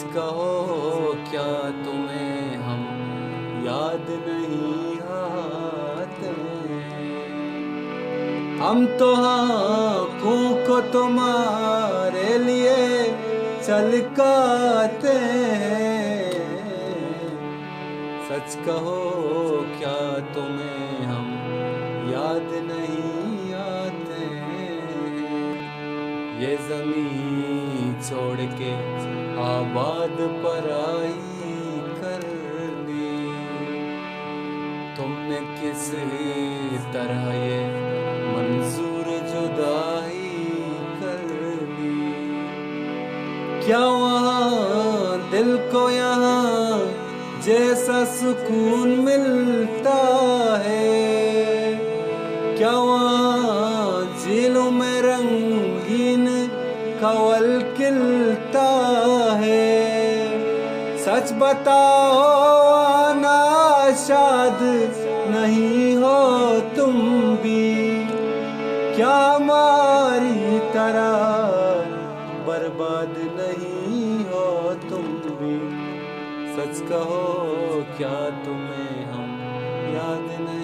सच कहो क्या तुम्हें हम याद नहीं आते? हम तो आँखों को तुम्हारे लिए छलकाते हैं। सच कहो क्या तुम्हें हम याद नहीं आते? ये ज़मीं छोड़ के आबाद पराई कर ली, तुमने किस तरह ये मंजूर जुदाई कर ली? क्या वहाँ दिल को यहाँ जैसा सुकून मिलता है? क्या वहाँ झीलों में रंगीन कंवल खिलता है? सच बताओ ना, शाद नहीं हो तुम भी? क्या हमारी तरह बर्बाद नहीं हो तुम भी? सच कहो क्या तुम्हें हम याद नहीं